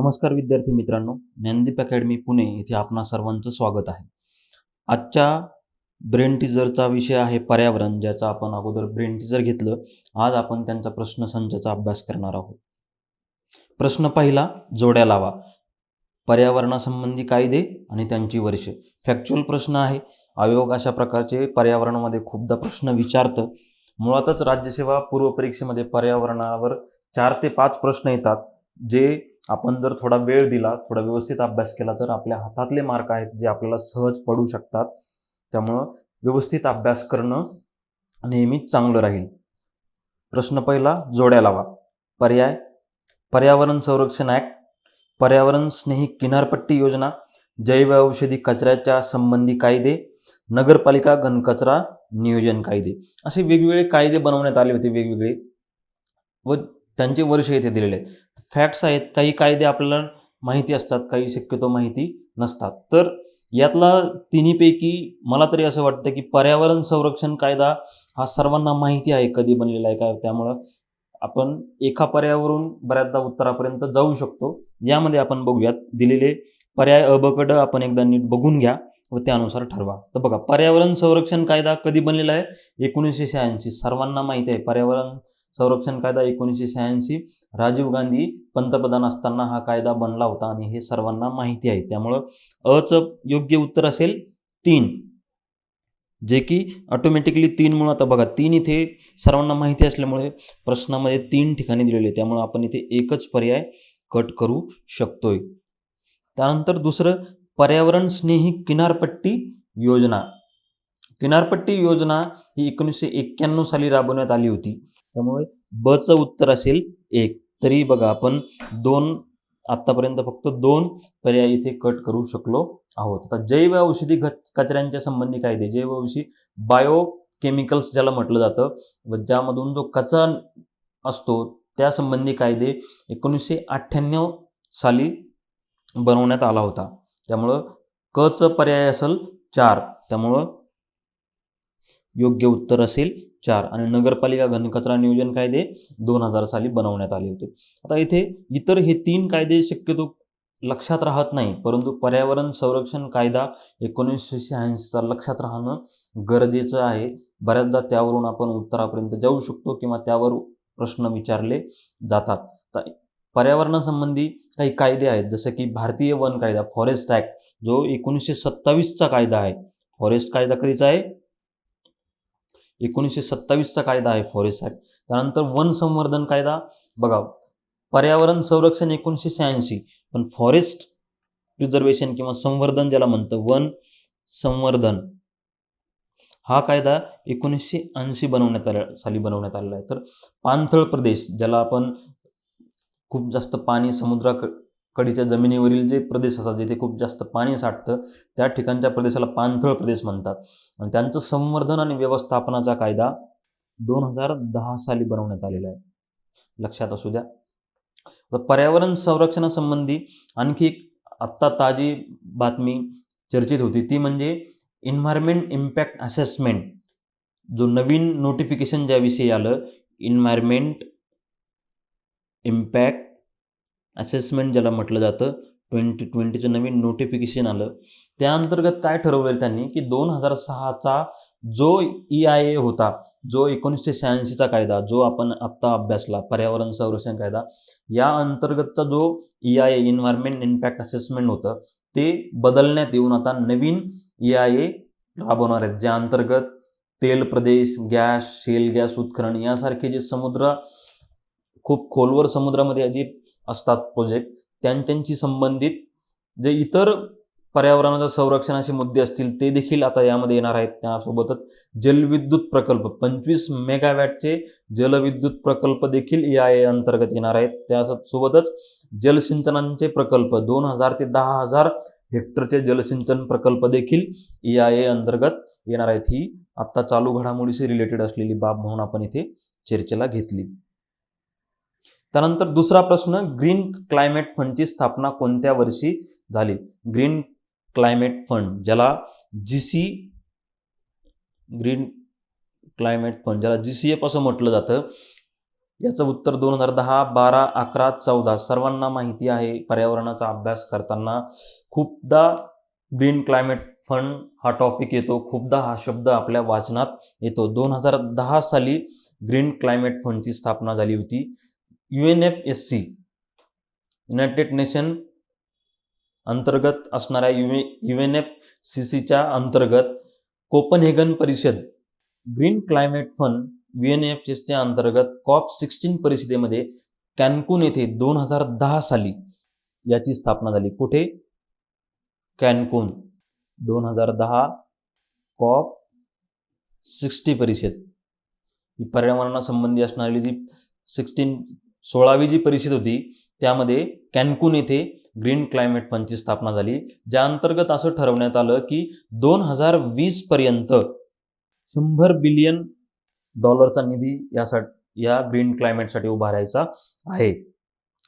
नमस्कार विद्यार्थी मित्रांनो, ज्ञानदीप अकॅडमी पुणे येथे आपणा सर्वांचं स्वागत आहे. आजच्या ब्रेन टीजरचा विषय आहे पर्यावरण, ज्याचा आपण अगोदर ब्रेन टीजर घेतलं. आज आपण त्यांचा प्रश्नसंचाचा अभ्यास करणार आहोत. प्रश्न पहिला, जोड्या लावा. पर्यावरणासंबंधी कायदे आणि त्यांची वर्षे. फॅक्च्युअल प्रश्न आहे. आयोग अशा प्रकारचे पर्यावरणामध्ये खूपदा प्रश्न विचारतं. मुळातच राज्यसेवा पूर्व परीक्षेमध्ये पर्यावरणावर 4 ते 5 प्रश्न येतात, जे आपण जर थोडा वेळ दिला, थोडा व्यवस्थित अभ्यास केला तर आपल्या हातातले मार्क आहेत जे आपल्याला सहज पडू शकतात. त्यामुळं व्यवस्थित अभ्यास करणं नेहमीच चांगलं राहील. प्रश्न पहिला, जोड्या लावा. पर्याय: पर्यावरण संरक्षण ॲक्ट, पर्यावरण स्नेही किनारपट्टी योजना, जैव औषधी कचऱ्याच्या संबंधी कायदे, नगरपालिका घनकचरा नियोजन कायदे. असे वेगवेगळे कायदे बनवण्यात आले होते वेगवेगळे, व त्यांचे वर्ष येथे दिलेले आहेत. फॅक्ट्स आहेत, काही कायदे आपल्याला माहिती असतात, काही शक्यतो माहिती नसतात. तर यातला तिन्हीपैकी मला तरी असं वाटतं की पर्यावरण संरक्षण कायदा हा सर्वांना माहिती आहे कधी बनलेला आहे काय. त्यामुळं आपण एका पर्यायावरून बऱ्याचदा उत्तरापर्यंत जाऊ शकतो. यामध्ये आपण बघूयात दिलेले पर्याय अ ब क ड आपण एकदा नीट बघून घ्या व त्यानुसार ठरवा. तर बघा, पर्यावरण संरक्षण कायदा कधी बनलेला आहे? 1986. सर्वांना माहिती आहे पर्यावरण संरक्षण कायदा 1986 राजीव गांधी पंतप्रधान असताना हा कायदा बनला होता आणि हे सर्वांना माहिती आहे. त्यामुळं अचं योग्य उत्तर असेल 3, जे की ऑटोमॅटिकली 3 मुळे आता बघा 3 इथे सर्वांना माहिती असल्यामुळे प्रश्नामध्ये 3 ठिकाणी दिलेले, त्यामुळे आपण इथे एकच पर्याय कट करू शकतोय. त्यानंतर दुसरं, पर्यावरण स्नेही किनारपट्टी योजना. किनारपट्टी योजना ही 1991 साली राबवण्यात आली होती. त्यामुळे बचं उत्तर असेल 1. तरी बघा आपण आत्तापर्यंत फक्त 2 पर्याय इथे कट करू शकलो आहोत. आता जैव औषधी कचऱ्यांच्या संबंधी कायदे, जैव औषधी बायो केमिकल्स ज्याला म्हटलं जातं, व ज्यामधून जो कचरा असतो त्या संबंधी कायदे 1998 साली बनवण्यात आला होता. त्यामुळं कचं पर्याय असेल 4. त्यामुळं योग्य उत्तर असेल 4. आणि नगरपालिका घनकचरा नियोजन कायदे 2000 साली बनवण्यात आले होते. आता इथे इतर हे 3 कायदे शक्यतो लक्षात राहत नाही, परंतु पर्यावरण संरक्षण कायदा 1986चा लक्षात राहणं गरजेचं आहे. बऱ्याचदा त्यावरून आपण उत्तरापर्यंत जाऊ शकतो किंवा त्यावर प्रश्न विचारले जातात. तर पर्यावरणासंबंधी काही कायदे आहेत, जसं की भारतीय वन कायदा, फॉरेस्ट ॲक्ट, जो 1927चा कायदा आहे. फॉरेस्ट कायदा कधीचा आहे? 1927चा कायदा आहे फॉरेस्ट ॲक्ट. त्यानंतर वन संवर्धन कायदा. बघा, पर्यावरण संरक्षण 1986, पण फॉरेस्ट प्रिझर्वेशन किंवा संवर्धन ज्याला म्हणतं, वन संवर्धन, हा कायदा 1980 साली बनवण्यात आलेला आहे. तर पाणथळ प्रदेश, ज्याला आपण खूप जास्त पाणी समुद्राकडीच्या जमिनीवरील जे प्रदेश असतात, जिथे खूप जास्त पाणी साठतं, त्या ठिकाणच्या प्रदेशाला पाणथळ प्रदेश म्हणतात. आणि त्यांचं संवर्धन आणि व्यवस्थापनाचा कायदा 2010 साली बनवण्यात आलेला आहे. लक्षात असू द्या. तर पर्यावरण संरक्षणासंबंधी आणखी एक आत्ता ताजी बातमी चर्चेत होती, ती म्हणजे एन्व्हायरमेंट इम्पॅक्ट असेसमेंट. जो नवीन नोटिफिकेशन ज्याविषयी आलं, एन्व्हायरमेंट इम्पॅक्ट असेसमेंट ज्याला म्हटलं जातं, 2020चं नवीन नोटिफिकेशन आलं. त्या अंतर्गत काय ठरवलं त्यांनी की 2006चा जो EIA होता, जो 1986चा कायदा, जो आपण आत्ता अभ्यासला पर्यावरण संरक्षण कायदा, या अंतर्गतचा जो EIA एन्व्हायरमेंट इम्पॅक्ट असेसमेंट होतं, ते बदलण्यात येऊन आता नवीन EIA राबवणार आहेत, ज्या अंतर्गत तेल प्रदेश, गॅस, शेल गॅस उत्खनन यासारखे जे खूप खोलवर समुद्रामध्ये जे असतात प्रोजेक्ट, त्यांची संबंधित जे इतर पर्यावरणाच्या संरक्षणाचे मुद्दे असतील ते देखील आता यामध्ये येणार आहेत. त्यासोबतच जलविद्युत प्रकल्प, 25 मेगावॅटचे जलविद्युत प्रकल्प देखील EIA अंतर्गत येणार आहेत. त्यासोबतच जलसिंचनाचे प्रकल्प, 2000 ते 10,000 हेक्टरचे जलसिंचन प्रकल्प देखील EIA अंतर्गत येणार आहेत. ही आत्ता चालू घडामोडीशी रिलेटेड असलेली बाब म्हणून आपण इथे चर्चेला घेतली. त्यानंतर दुसरा प्रश्न, ग्रीन क्लायमेट फंडची स्थापना कोणत्या वर्षी झाली? ग्रीन क्लायमेट फंड, ज्याला ग्रीन क्लायमेट फंड, ज्याला GCF असं म्हटलं जातं, याचं उत्तर 2010, 12, 11, 14 सर्वांना माहिती आहे. पर्यावरणाचा अभ्यास करताना खूपदा ग्रीन क्लायमेट फंड हा टॉपिक येतो, खूपदा हा शब्द आपल्या वाचनात येतो. 2010 साली ग्रीन क्लायमेट फंडची स्थापना झाली होती. UNFSC युनायटेड नेशन अंतर्गत असणाऱ्या UNFCCच्या अंतर्गत कोपनहेगन परिषद ग्रीन क्लायमेट फंड UNFCCच्या अंतर्गत COP16 परिषदेमध्ये कॅन्कुन येथे 2010 साली याची स्थापना झाली. कुठे? कॅन्कुन. 2010 COP16 परिषद ही पर्यावरणासंबंधी असणारी जी 16वी जी परिषद होती त्यामध्ये कॅन्कुन येथे ग्रीन क्लायमेट फंडची स्थापना झाली, ज्या अंतर्गत असं ठरवण्यात आलं की 2020 पर्यंत $100 बिलियन निधी या ग्रीन क्लायमेटसाठी उभारायचा आहे.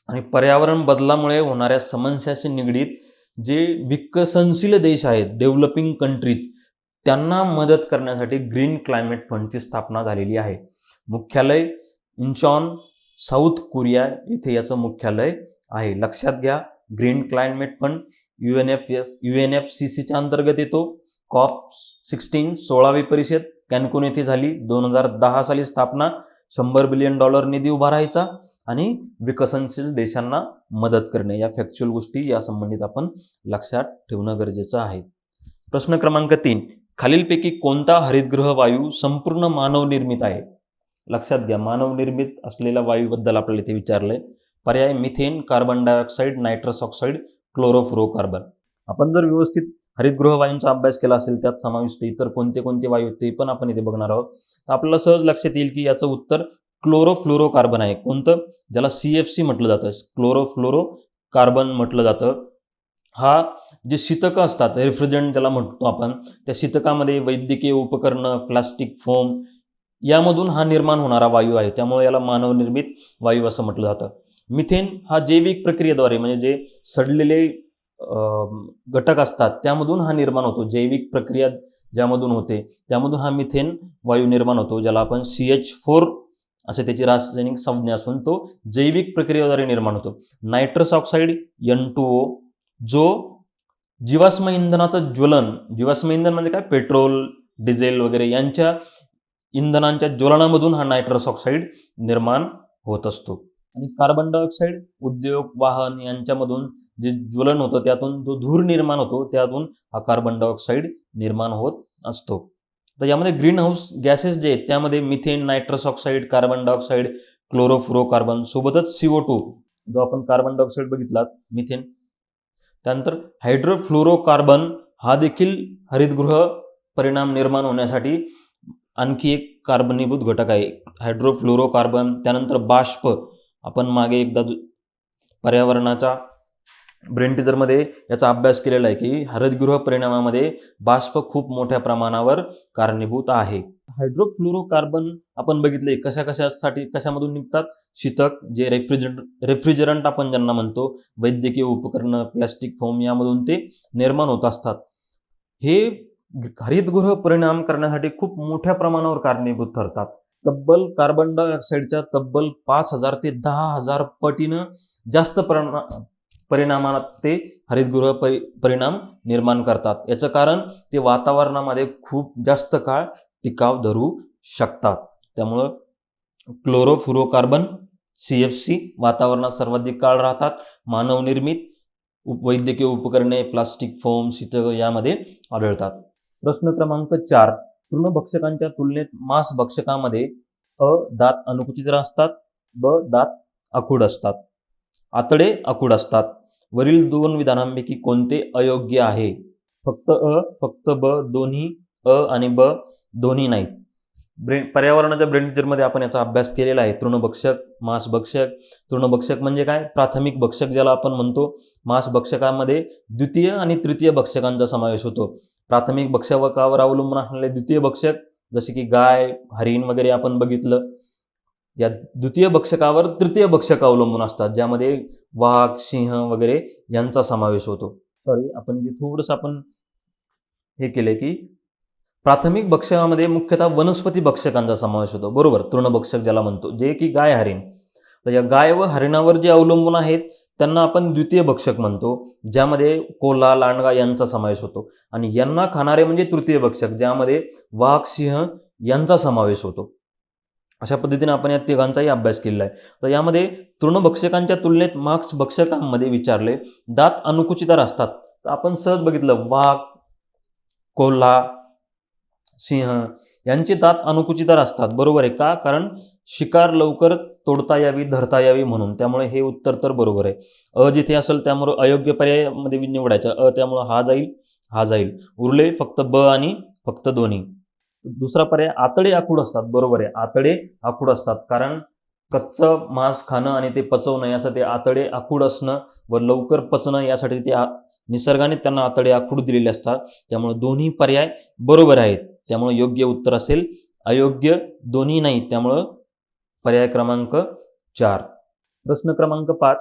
आणि पर्यावरण बदलामुळे होणाऱ्या समस्यांशी निगडीत जे विकसनशील देश आहेत, डेव्हलपिंग कंट्रीज, त्यांना मदत करण्यासाठी ग्रीन क्लायमेट फंडची स्थापना झालेली आहे. मुख्यालय इंचॉन, साऊथ कोरिया येथे याचं मुख्यालय आहे. लक्षात घ्या, ग्रीन क्लायमेट फंड UNFCCच्या अंतर्गत येतो. COP16 16वी परिषद कॅन्कुन येथे झाली. 2010 साली स्थापना. $100 बिलियन निधी उभारायचा आणि विकसनशील देशांना मदत करणे. या फॅक्च्युअल गोष्टी या संबंधित आपण लक्षात ठेवणं गरजेचं आहे. प्रश्न क्रमांक 3. खालीलपैकी कोणता हरितगृह वायू संपूर्ण मानवनिर्मित आहे? लक्षात घ्या, मानवनिर्मित असलेल्या वायूबद्दल आपल्याला इथे विचारलंय. पर्याय methane, carbon dioxide, nitrous oxide, chlorofluorocarbon. आपण जर व्यवस्थित हरितगृह वायूंचा अभ्यास केला असेल, त्यात समाविष्ट इतर कोणते कोणते वायू ते पण आपण इथे बघणार आहोत. तर आपल्याला सहज लक्षात येईल की याचं उत्तर क्लोरोफ्लोरोकार्बन आहे. कोणतं? ज्याला CFC म्हटलं जातं, क्लोरोफ्लोरोकार्बन म्हटलं जातं. हा जे शीतकं असतात, रेफ्रिजरंट ज्याला म्हणतो आपण, त्या शीतकामध्ये वैद्यकीय उपकरणं, प्लास्टिक, फोम यामधून हा निर्माण होणारा वायू आहे. त्यामुळे याला मानवनिर्मित वायू असं म्हटलं जातं. मिथेन हा जैविक प्रक्रियेद्वारे, म्हणजे जे सडलेले घटक असतात त्यामधून हा निर्माण होतो. जैविक प्रक्रिया ज्यामधून होते त्यामधून हा मिथेन वायू निर्माण होतो, ज्याला आपण CH4 असे त्याची रासायनिक संज्ञा असून तो जैविक प्रक्रियेद्वारे निर्माण होतो. नायट्रस ऑक्साईड N2O, जो जीवाश्म इंधनाचं ज्वलन, जीवाश्म इंधन म्हणजे काय? पेट्रोल, डिझेल वगैरे यांच्या इंधनांच्या ज्वलनामधून हा नायट्रस ऑक्साईड निर्माण होत असतो. आणि कार्बन डायऑक्साईड उद्योग, वाहन यांच्यामधून जे ज्वलन होतं त्यातून जो धूर निर्माण होतो त्यातून हा कार्बन डायऑक्साईड निर्माण होत असतो. तर यामध्ये ग्रीन हाऊस गॅसेस जे आहेत त्यामध्ये methane, nitrous oxide, carbon dioxide, chlorofluorocarbon सोबतच CO2 जो आपण कार्बन डायऑक्साईड बघितलात, मिथेन. त्यानंतर हायड्रोफ्लोरोकार्बन हा देखील हरितगृह परिणाम निर्माण होण्यासाठी आणखी एक कार्बनीभूत घटक आहे, हायड्रोफ्लोरोकार्बन. त्यानंतर बाष्प, आपण मागे एकदा पर्यावरणाच्या ब्रेन टीजरमध्ये याचा अभ्यास केलेला आहे की हरितगृह परिणामामध्ये बाष्प खूप मोठ्या प्रमाणावर कारणीभूत आहे. हायड्रोफ्लोरोकार्बन आपण बघितले कशामधून निघतात? शीतक, जे रेफ्रिजरंट आपण ज्यांना म्हणतो, वैद्यकीय उपकरणं, प्लास्टिक, फोम यामधून ते निर्माण होत असतात. हे हरितगृह परिणाम करण्यासाठी खूप मोठ्या प्रमाणावर कारणीभूत ठरतात. तब्बल कार्बन डायऑक्साईडच्या 5,000 ते 10,000 पटीनं जास्त परिणामात ते हरितगृह परिणाम निर्माण करतात. याचं कारण ते वातावरणामध्ये खूप जास्त काळ टिकाव धरू शकतात. त्यामुळं क्लोरोफ्लोरोकार्बन CFC वातावरणात सर्वाधिक काळ राहतात. मानवनिर्मित वैद्यकीय उपकरणे, प्लास्टिक, फोम, शीतक यामध्ये आढळतात. प्रश्न क्रमांक 4. तृणभक्षकांच्या तुलनेत मांसभक्षकामध्ये अ. दात अनुकुचित असतात, ब. दात आखूड असतात. आतडे आखूड असतात. वरील 2 विधानांपैकी कोणते अयोग्य आहे? फक्त अ, फक्त ब, दोन्ही अ आणि ब, दोन्ही नाहीत. पर्यावरणाच्या ब्रेन टीजरमध्ये आपण याचा अभ्यास केलेला आहे. तृणभक्षक, मांसभक्षक. तृणभक्षक म्हणजे काय? प्राथमिक भक्षक ज्याला आपण म्हणतो. मांसभक्षकामध्ये द्वितीय आणि तृतीय भक्षकांचा समावेश होतो. प्राथमिक भक्षकावर अवलंबून असलेले द्वितीय भक्षक जसे की गाय, हरिण वगैरे आपण बघितलं. या द्वितीय भक्षकावर तृतीय भक्षक अवलंबून असतात, ज्यामध्ये वाघ, सिंह वगैरे यांचा समावेश होतो. आपण इथे थोडंसं आपण हे केलंय की प्राथमिक भक्षकामध्ये मुख्यतः वनस्पती भक्षकांचा समावेश होतो, बरोबर, तृणभक्षक ज्याला म्हणतो, जे की गाय हरिण. तर या गाय व हरिणावर जे अवलंबून आहेत त्यांना आपण द्वितीय भक्षक म्हणतो, ज्यामध्ये कोल्हा, लांडगा यांचा समावेश होतो. आणि यांना खाणारे म्हणजे तृतीय भक्षक, ज्यामध्ये वाघ, सिंह यांचा समावेश होतो. अशा पद्धतीने आपण या तिघांचाही अभ्यास केलेला आहे. तर यामध्ये तृणभक्षकांच्या तुलनेत मांस भक्षकांमध्ये विचारले दात अनुकुचीदार असतात. तर आपण सहज बघितलं, वाघ, कोल्हा, सिंह यांचे दात अनुकुचीदार असतात, बरोबर आहे का? कारण शिकार लवकर तोडता यावी, धरता यावी म्हणून. त्यामुळे हे उत्तर तर बरोबर आहे. अ जिथे असेल त्यामुळे अयोग्य पर्यायामध्ये निवडायचा. अ त्यामुळे हा जाईल, हा जाईल. उरले फक्त ब आणि फक्त दोन्ही. दुसरा पर्याय आतडे आखूड असतात, बरोबर आहे. आतडे आखूड असतात कारण कच्चं मांस खाणं आणि ते पचवणं यासाठी आतडे आखूड असणं व लवकर पचणं यासाठी ते निसर्गाने त्यांना आतडे आखूड दिलेले असतात. त्यामुळे दोन्ही पर्याय बरोबर आहेत. त्यामुळे योग्य उत्तर असेल अयोग्य दोन्ही नाही. त्यामुळं पर्याय क्रमांक 4. प्रश्न क्रमांक 5.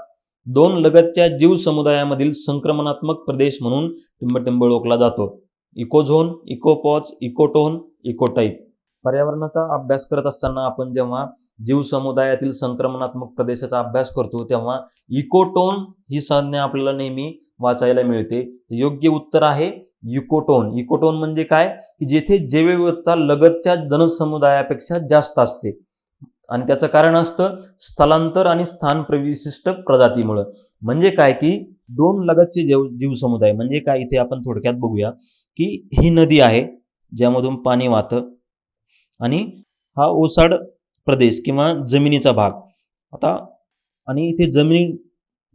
2 लगतच्या जीव समुदायामधील संक्रमणात्मक प्रदेश म्हणून टिंबटिंब ओळखला जातो. इकोझोन, इकोपॉज, इकोटोन, इकोटाईप. पर्यावरणाचा अभ्यास करत असताना आपण जेव्हा जीव समुदायातील संक्रमणात्मक प्रदेशाचा अभ्यास करतो तेव्हा इकोटोन ही संज्ञा आपल्याला नेहमी वाचायला मिळते. योग्य उत्तर आहे इकोटोन. इकोटोन म्हणजे काय? की जेथे जैवविविधता लगतच्या जनसमुदायापेक्षा जास्त असते आणि त्याचं कारण असतं स्थलांतर आणि स्थान विशिष्ट प्रजातीमुळे. म्हणजे काय की 2 लगतचे जीवसमुदाय म्हणजे काय, इथे आपण थोडक्यात बघूया की ही नदी आहे ज्यामधून पाणी वाहतं आणि हा ओसाड प्रदेश किंवा जमिनीचा भाग. आता आणि इथे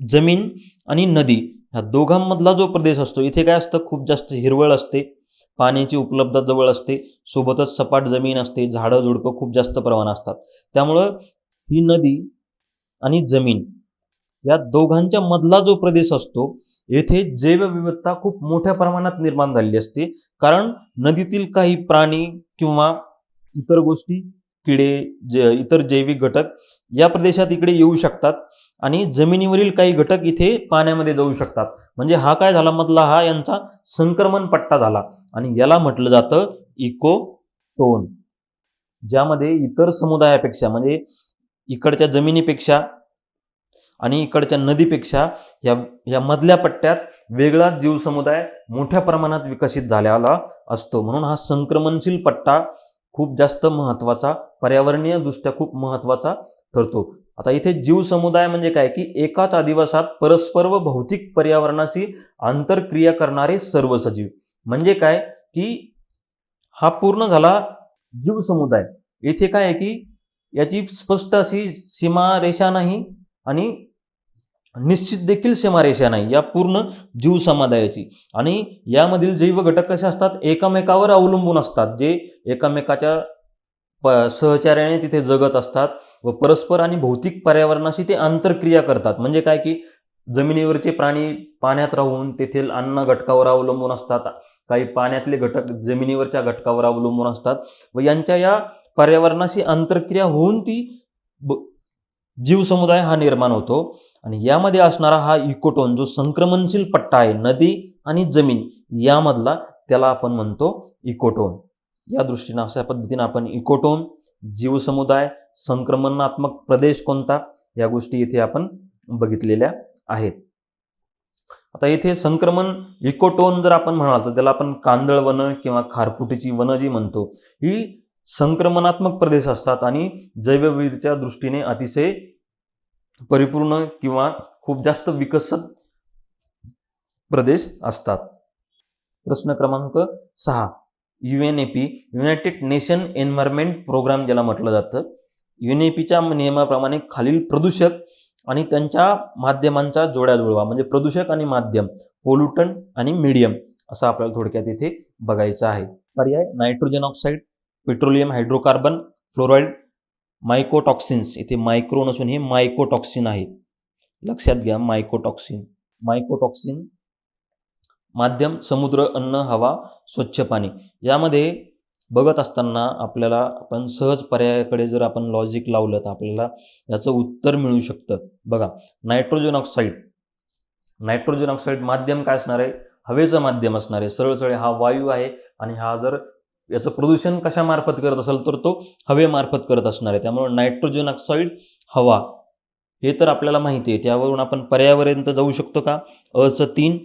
जमीन आणि नदी ह्या दोघांमधला जो प्रदेश असतो, इथे काय असतं, खूप जास्त हिरवळ असते, पाण्याची उपलब्धता जवळ असते, सोबतच सपाट जमीन असते, झाडं झुडपं खूप जास्त प्रमाणात असतात. त्यामुळं ही नदी आणि जमीन या दोघांच्या मधला जो प्रदेश असतो येथे जैवविविधता खूप मोठ्या प्रमाणात निर्माण झालेली असते. कारण नदीतील काही प्राणी किंवा इतर गोष्टी, किडे, इतर जैविक घटक या प्रदेशात इकडे येऊ शकतात आणि जमिनीवरील काही घटक इथे पाण्यामध्ये जाऊ शकतात. म्हणजे हा काय झाला, मधला हा यांचा संक्रमण पट्टा झाला आणि याला म्हटलं जातं इकोटोन. ज्यामध्ये इतर समुदायापेक्षा म्हणजे इकडच्या जमिनीपेक्षा आणि इकडच्या नदीपेक्षा या मधल्या पट्ट्यात वेगळा जीवसमुदाय मोठ्या प्रमाणात विकसित झालेला असतो. म्हणून हा संक्रमणशील पट्टा खूप जास्त महत्त्वाचा, पर्यावरणीय दृष्ट्या खूप महत्त्वाचा ठरतो. आता इथे जीवसमुदाय म्हणजे काय की एकाच अधिवासात परस्पर व भौतिक पर्यावरणाशी आंतरक्रिया करणारे सर्व सजीव. म्हणजे काय की हा पूर्ण झाला जीवसमुदाय. इथे काय आहे की याची स्पष्ट अशी सीमारेषा नाही आणि निश्चित देखील सीमारेषा नाही या पूर्ण जीवसमुदायाची. आणि यामधील जैव घटक कसे असतात, एकमेकावर अवलंबून असतात, जे एकमेकाच्या सहचार्याने तिथे जगत असतात व परस्पर आणि भौतिक पर्यावरणाशी ते आंतरक्रिया करतात. म्हणजे काय की जमिनीवरचे प्राणी पाण्यात राहून तेथील अन्न घटकावर अवलंबून असतात, काही पाण्यातले घटक जमिनीवरच्या घटकावर अवलंबून असतात व यांच्या या पर्यावरणाशी आंतरक्रिया होऊन ती जीवसमुदाय हा निर्माण होतो. आणि यामध्ये असणारा हा इकोटोन जो संक्रमणशील पट्टा आहे नदी आणि जमीन यामधला, त्याला आपण म्हणतो इकोटोन. या दृष्टीने अशा पद्धतीने आपण इकोटोन, जीवसमुदाय, संक्रमणात्मक प्रदेश कोणता या गोष्टी इथे आपण बघितलेल्या आहेत. आता इथे संक्रमण इकोटोन जर आपण म्हणाल तर त्याला आपण कांदळ वन किंवा खारफुटीची वन जी म्हणतो, ही संक्रमणात्मक प्रदेश असतात आणि जैवविविधतेच्या दृष्टीने अतिशय परिपूर्ण किंवा खूप जास्त विकसित प्रदेश असतात. प्रश्न क्रमांक 6. UNEP united nation environment programme ज्याला म्हटलं जातं. UNEPच्या नियमाप्रमाणे खालील प्रदूषक आणि त्यांच्या माध्यमांचा जोड्या जुळवा. म्हणजे प्रदूषक आणि माध्यम, पोल्युटंट आणि मीडियम असं आपल्याला थोडक्यात इथे बघायचं आहे. पर्याय nitrogen oxide, petroleum hydrocarbon, fluoride, mycotoxins. इथे मायक्रो नसून हे मायकोटॉक्सिन आहे, लक्षात घ्या. मायकोटॉक्सिन. माध्यम समुद्र, अन्न, हवा, स्वच्छ पाणी. यामध्ये बघत असताना आपल्याला आपण सहज पर्यायाकडे जर आपण लॉजिक लावलं तर आपल्याला याचं उत्तर मिळू शकतं. बघा, नायट्रोजन ऑक्साईड माध्यम काय असणार आहे, हवेचं माध्यम असणार आहे. सरळ सरळ हा वायू आहे आणि हा जर याचं प्रदूषण कशामार्फत करत असेल तर तो हवेमार्फत करत असणार आहे. त्यामुळे नायट्रोजन ऑक्साईड हवा हे तर आपल्याला माहिती आहे. त्यावरून आपण पर्यायापर्यंत जाऊ शकतो का? अचं 3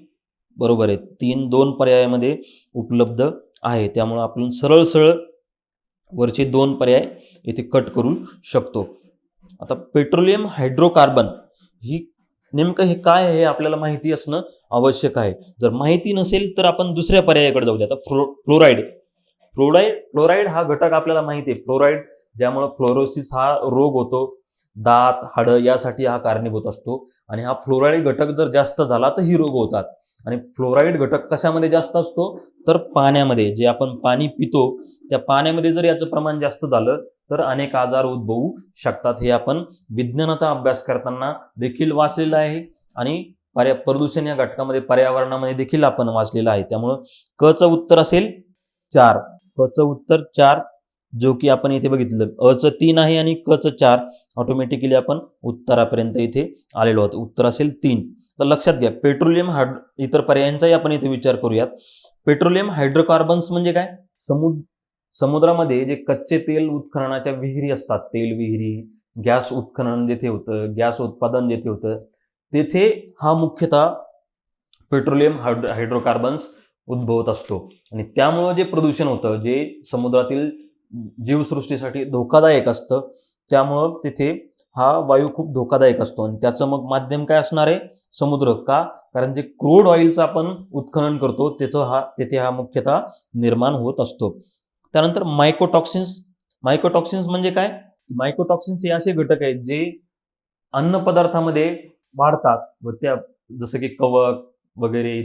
बरोबर आहे. 3 2 पर्यायामध्ये उपलब्ध आहे. त्यामुळे आपण सरळ सरळ वरचे 2 पर्याय इथे कट करू शकतो. आता पेट्रोलियम हायड्रोकार्बन ही नेमकं हे काय आहे हे आपल्याला माहिती असणं आवश्यक आहे. जर माहिती नसेल तर आपण दुसऱ्या पर्यायाकडे जाऊ द्या. आता फ्लोराईड हा घटक आपल्याला माहिती आहे. फ्लोराईड ज्यामुळे फ्लोरोसिस हा रोग होतो, दात हाडं यासाठी हा कारणीभूत असतो. आणि हा फ्लोराईड घटक जर जास्त झाला तर ही रोग होतात. आणि फ्लोराईड घटक कशामध्ये जास्त असतो तर पाण्यामध्ये. जे आपण पाणी पितो त्या पाण्यामध्ये जर याचं प्रमाण जास्त झालं तर अनेक आजार उद्भवू शकतात. हे आपण विज्ञानाचा अभ्यास करताना देखील वाचलेलं आहे आणि प्रदूषण या घटकामध्ये पर्यावरणामध्ये देखील आपण वाचलेलं आहे. त्यामुळं क चं उत्तर असेल 4. क चं उत्तर 4 जो की आपण इथे बघितलं. अ चं 3 आहे आणि क चं 4. ऑटोमॅटिकली आपण उत्तरापर्यंत इथे आलेलो आहोत. उत्तर असेल 3. तर लक्षात घ्या पेट्रोलियम इतर पर्यायांचाही आपण इथे विचार करूयात. पेट्रोलियम हायड्रोकार्बन्स म्हणजे काय? समुद्रामध्ये जे कच्चे तेल उत्खननाच्या विहिरी असतात, तेल विहिरी, गॅस उत्खनन जेथे होतं, गॅस उत्पादन जेथे होतं, तेथे हा मुख्यतः पेट्रोलियम हायड्रोकार्बन्स उद्भवत असतो. आणि त्यामुळं जे प्रदूषण होतं, जे समुद्रातील जीवसृष्टीसाठी धोकादायक असतं, त्यामुळं तिथे हा वायू खूप धोकादायक असतो. आणि त्याचं मग माध्यम काय असणार आहे? समुद्र. का? कारण जे क्रूड ऑइलचं आपण उत्खनन करतो तिथे हा मुख्यतः निर्माण होत असतो. त्यानंतर मायकोटॉक्सिन्स म्हणजे काय? मायकोटॉक्सिन्स हे असे घटक आहेत जे अन्न पदार्थामध्ये वाढतात व त्या जसं की कवक वगैरे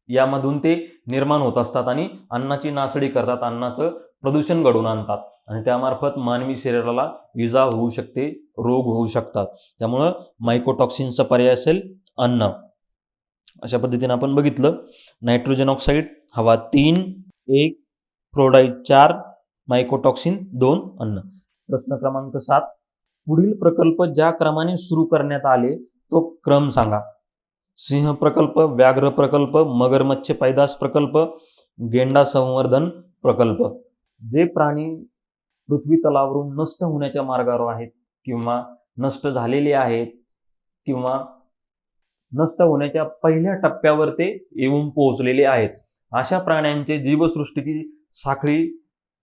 यामधून ते निर्माण होत असतात आणि अन्नाची नासडी करतात, अन्नाचं प्रदूषण घडवून आणतात आणि त्यामार्फत मानवी शरीराला इजा होऊ शकते, रोग होऊ शकतात. त्यामुळं मायकोटॉक्सिन्सचा पर्याय असेल अन्न. अशा पद्धतीने आपण बघितलं. नायट्रोजन ऑक्साईड हवा 3, 1 फ्लोराईड 4, मायकोटॉक्सिन 2 अन्न. प्रश्न क्रमांक 7. पुढील प्रकल्प ज्या क्रमाने सुरू करण्यात आले तो क्रम सांगा. सिंह प्रकल्प, व्याघ्र प्रकल्प, मगरमच्छ पैदास प्रकल्प, गेंडा संवर्धन प्रकल्प. जे प्राणी पृथ्वी तलावरून नष्ट होण्याच्या मार्गावर आहेत किंवा नष्ट झालेले आहेत किंवा नष्ट होण्याच्या पहिल्या टप्प्यावर ते येऊन पोहोचलेले आहेत, अशा प्राण्यांचे जीवसृष्टीची साखळी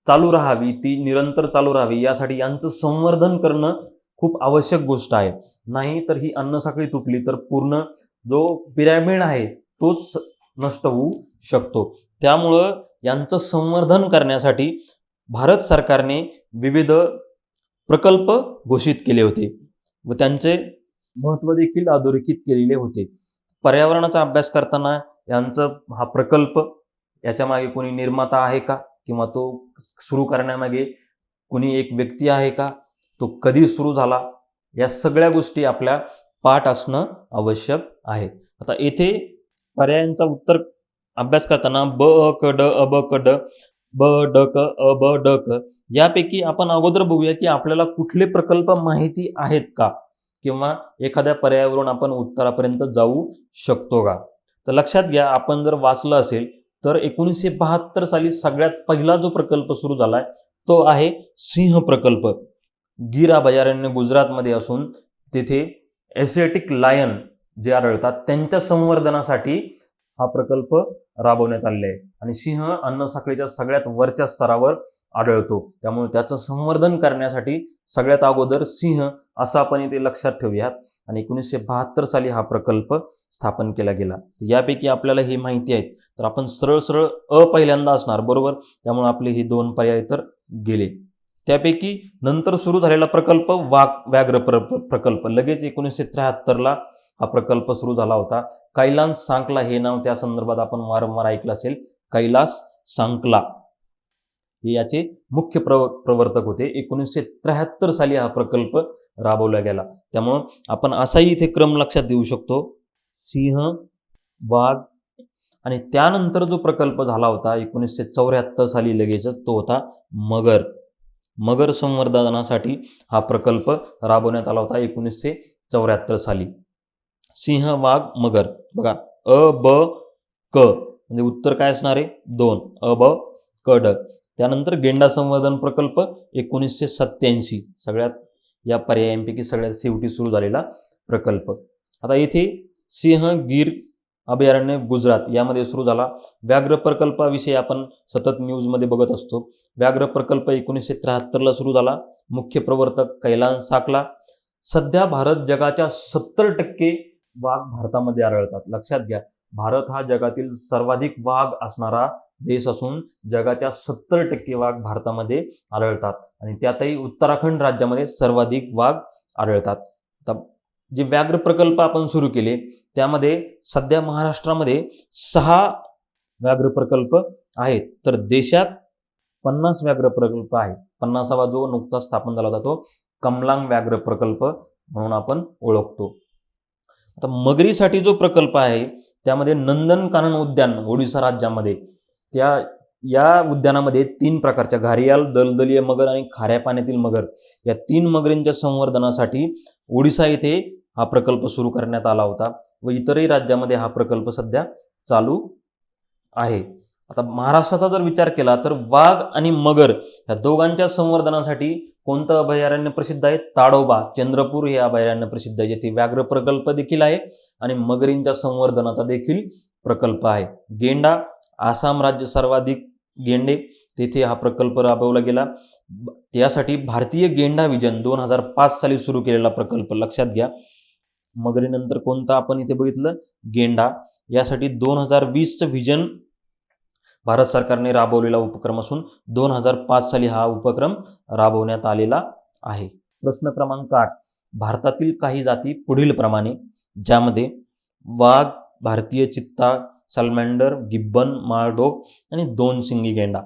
चालू राहावी, ती निरंतर चालू राहावी यासाठी यांचं संवर्धन करणं खूप आवश्यक गोष्ट आहे. नाही तर ही अन्नसाखळी तुटली तर पूर्ण जो पिरॅमिड आहे तोच नष्ट होऊ शकतो. त्यामुळं यांचं संवर्धन करण्यासाठी भारत सरकारने विविध प्रकल्प घोषित केले होते व त्यांचे महत्त्व देखील अधोरेखित केलेले होते. पर्यावरणाचा अभ्यास करताना हा प्रकल्प याच्या मागे कोणी निर्माता आहे का किंवा तो सुरू करण्यामागे कोणी एक व्यक्ती आहे का, तो कधी सुरू झाला, या सगळ्या गोष्टी आपल्या पाठ असणं आवश्यक आहे. आता येथे पर्यायांचा उत्तर अभ्यास करताना ब अ क ड अ ब क ड ब ड क अ ब ड क यापैकी आपण अगोदर बघूया की आपल्याला कुठले प्रकल्प माहिती आहेत का किंवा एखाद्या पर्यायावरून आपण उत्तरापर्यंत जाऊ शकतो का. तर लक्षात घ्या, आपण जर वाचलं असेल तर 1972 साली सगळ्यात पहिला जो प्रकल्प सुरू झालाय तो आहे सिंह प्रकल्प. गीर अभयारण्य गुजरातमध्ये असून तिथे एशियाटिक लायन जे आढळतात त्यांच्या संवर्धनासाठी हा प्रकल्प राबवण्यात आलेला आहे. आणि सिंह अन्न साखळीच्या सगळ्यात वरच्या स्तरावर आढळतो, त्यामुळे त्याचं संवर्धन करण्यासाठी सगळ्यात अगोदर सिंह असं आपण इथे लक्षात ठेवूयात. आणि 1972 साली हा प्रकल्प स्थापन केला गेला. यापैकी आपल्याला ही माहिती आहे तर आपण सरळ सरळ अ पहिल्यांदा असणार बरोबर. त्यामुळे आपले ही 2 पर्याय तर गेले. त्यापैकी नंतर सुरू झालेला प्रकल्प व्याघ्र प्रकल्प लगेच 1973ला हा प्रकल्प सुरू झाला होता. कैलास सांकला हे नाव त्या संदर्भात आपण वारंवार ऐकलं असेल. कैलास सांकला हे याचे मुख्य प्रवर्तक होते. 1973 साली हा प्रकल्प राबवला गेला. त्यामुळं आपण असाही इथे क्रम लक्षात देऊ शकतो, सिंह, वाघ आणि त्यानंतर जो प्रकल्प झाला होता 1974 साली लगेचच तो होता मगर संवर्धनासाठी हा प्रकल्प राबवण्यात आला होता 1974 साली. सिंह, वाघ, मगर. बघा अ ब क म्हणजे उत्तर काय असणार आहे 2 अ ब क ड. त्यानंतर गेंडा संवर्धन प्रकल्प 1987, सगळ्यात या पर्यायांपैकी सगळ्यात शेवटी सुरू झालेला प्रकल्प. आता येथे सिंह गीर अभयारण्य गुजरात यामध्ये सुरू झाला. व्याघ्र प्रकल्पाविषयी आपण सतत न्यूजमध्ये बघत असतो. व्याघ्र प्रकल्प 1973ला सुरू झाला. मुख्य प्रवर्तक कैलास साकला. सध्या भारत जगाच्या 70% वाघ भारतामध्ये आढळतात. लक्षात घ्या, भारत हा जगातील सर्वाधिक वाघ असणारा देश असून जगाच्या 70% वाघ भारतामध्ये आढळतात आणि त्यातही उत्तराखंड राज्यामध्ये सर्वाधिक वाघ आढळतात. आता जे व्याघ्र प्रकल्प आपण सुरू केले त्यामध्ये सध्या महाराष्ट्रामध्ये 6 व्याघ्र प्रकल्प आहेत, तर देशात 50 व्याघ्र प्रकल्प आहेत. 50वा जो नुकताच स्थापन झाला होता तो कमलांग व्याघ्र प्रकल्प म्हणून आपण ओळखतो. आता मगरीसाठी जो प्रकल्प आहे त्यामध्ये नंदनकानन उद्यान ओडिशा राज्यामध्ये, या उद्यानामध्ये 3 प्रकारच्या घारियाल, दलदलीय मगर आणि खाऱ्या पाण्यातील मगर या 3 मगरींच्या संवर्धनासाठी ओडिशा येथे हा प्रकल्प सुरू करण्यात आला होता व इतरही राज्यामध्ये हा प्रकल्प सध्या चालू आहे. आता महाराष्ट्राचा जर विचार केला तर वाघ आणि मगर या दोघांच्या संवर्धनासाठी कोणतं अभयारण्य प्रसिद्ध आहे? ताडोबा चंद्रपूर हे अभयारण्य प्रसिद्ध आहे, जेथे व्याघ्र प्रकल्प देखील आहे आणि मगरींच्या संवर्धनाचा देखील प्रकल्प आहे. गेंडा, आसाम राज्य सर्वाधिक गेंडे, तेथे हा प्रकल्प राबवला गेला. त्यासाठी भारतीय गेंडा विजन 2005 साली सुरू केलेला प्रकल्प. लक्षात घ्या, मगरीनंतर कोणता आपण इथे बघितलं? गेंडा. यासाठी 2020चं व्हिजन भारत सरकारने राबवलेला उपक्रम असून 2005 साली हा उपक्रम राबवण्यात आलेला आहे. प्रश्न क्रमांक 8. भारतातील काही जाती पुढील प्रमाणे, ज्यामध्ये वाघ, भारतीय चित्ता, सॅलमँडर, गिब्बन, माळढोक आणि 2 शिंगी गेंडा,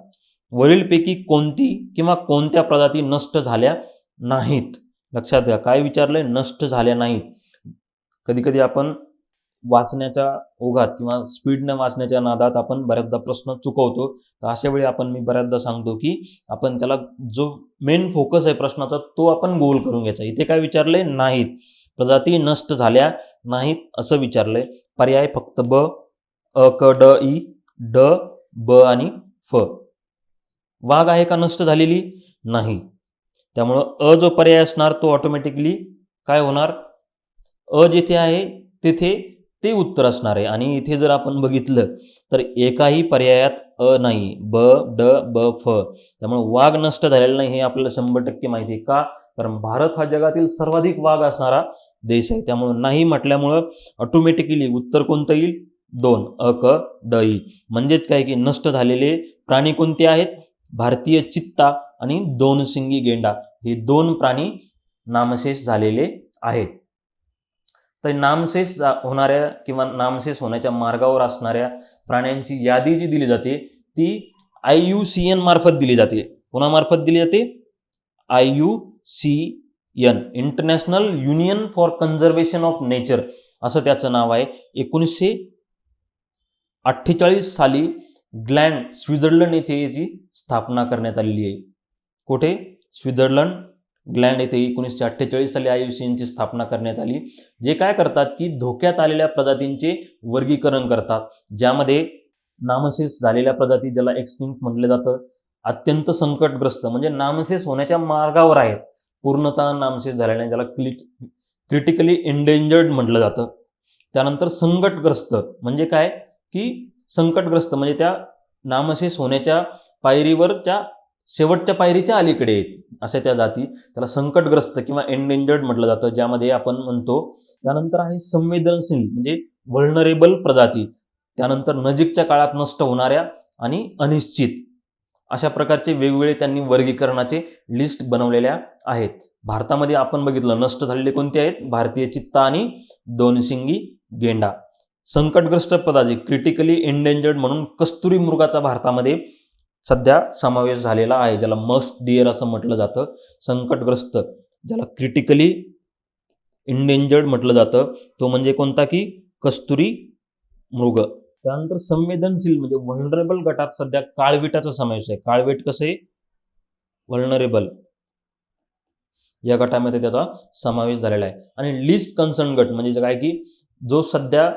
वरीलपैकी कोणती किंवा कोणत्या प्रजाती नष्ट झाल्या नाहीत? लक्षात घ्या, काय विचारलंय? नष्ट झाल्या नाहीत. कधी कधी आपण वाचण्याच्या ओघात किंवा स्पीडने वाचण्याच्या नादात आपण बऱ्याचदा प्रश्न चुकवतो, तर अशा वेळी मी बऱ्याचदा सांगतो की आपण त्याला जो मेन फोकस आहे प्रश्नाचा तो आपण गोल करून घ्यायचा. इथे काय विचारलंय? नाहीत, प्रजाती नष्ट झाल्या नाहीत असं विचारलंय. पर्याय फक्त ब, अ, क, ड, ई, ड, ब आणि फ. वाघ आहे का नष्ट झालेली? नाही. त्यामुळं अ जो पर्याय असणार तो ऑटोमॅटिकली काय होणार? अ जिथे आहे तिथे ते उत्तर असणार आहे. आणि इथे जर आपण बघितलं तर एकाही पर्यायात अ नाही, ब, ड, ब, फ. त्यामुळे वाघ नष्ट झालेला नाही हे आपल्याला 100% माहिती आहे. का? कारण भारत हा जगातील सर्वाधिक वाघ असणारा देश आहे. त्यामुळे नाही म्हटल्यामुळं ऑटोमॅटिकली उत्तर कोणतं येईल? 2, अ, क, ड, ई. म्हणजेच काय की नष्ट झालेले प्राणी कोणते आहेत? भारतीय चित्ता आणि 2 शिंगी गेंडा हे 2 प्राणी नामशेष झालेले आहेत. तर नामशेष होणाऱ्या किंवा नामशेष होण्याच्या मार्गावर असणाऱ्या प्राण्यांची यादी जी दिली जाते ती IUCN मार्फत दिली जाते. कोणामार्फत दिली जाते? IUCN, international union for conservation of nature असं त्याचं नाव आहे. 1948 साली ग्लँड, स्वित्झर्लंड येथे याची स्थापना करण्यात आलेली आहे. कुठे? स्वित्झर्लंड ग्लँड येथे 1948 साली IUCNची स्थापना करण्यात आली. जे काय करतात की धोक्यात आलेल्या प्रजातींचे वर्गीकरण करतात, ज्यामध्ये नामशेष झालेल्या प्रजाती, ज्याला एक्सटिंक्ट म्हटलं जातं, अत्यंत संकटग्रस्त म्हणजे नामशेष होण्याच्या मार्गावर आहेत, पूर्णतः नामशेष झालेल्या, ज्याला क्रिटिकली एंडेंजर्ड म्हटलं जातं. त्यानंतर संकटग्रस्त म्हणजे काय की संकटग्रस्त म्हणजे त्या नामशेष होण्याच्या पायरीवरच्या शेवटच्या पायरीच्या अलीकडे आहेत अशा त्या जाती, त्याला संकटग्रस्त किंवा एंडेंजर्ड म्हटलं जातं, ज्यामध्ये आपण म्हणतो. त्यानंतर आहे संवेदनशील म्हणजे व्हल्नरेबल प्रजाती. त्यानंतर नजीकच्या काळात नष्ट होणाऱ्या आणि अनिश्चित, अशा प्रकारचे वेगवेगळे त्यांनी वर्गीकरणाचे लिस्ट बनवलेल्या आहेत. भारतामध्ये आपण बघितलं नष्ट झालेले कोणते आहेत? भारतीय चित्ता आणि 2 शिंगी गेंडा. संकटग्रस्त प्रजाती क्रिटिकली एंडेंजर्ड म्हणून कस्तुरी मृगाचा भारतामध्ये सध्या समावेश झालेला आहे, ज्याला मस्ट डिअर असं म्हटलं जातं. संकटग्रस्त ज्याला क्रिटिकली एंडेंजर्ड म्हटलं जातं तो म्हणजे कोणता की कस्तुरी मृग. त्यानंतर संवेदनशील म्हणजे व्हल्नरेबल गटात सध्या काळवीटाचा समावेश आहे. काळवीट कसे? व्हल्नरेबल या गटामध्ये त्याचा समावेश झालेला आहे. आणि लिस्ट कन्सर्न गट म्हणजे काय की जो सध्या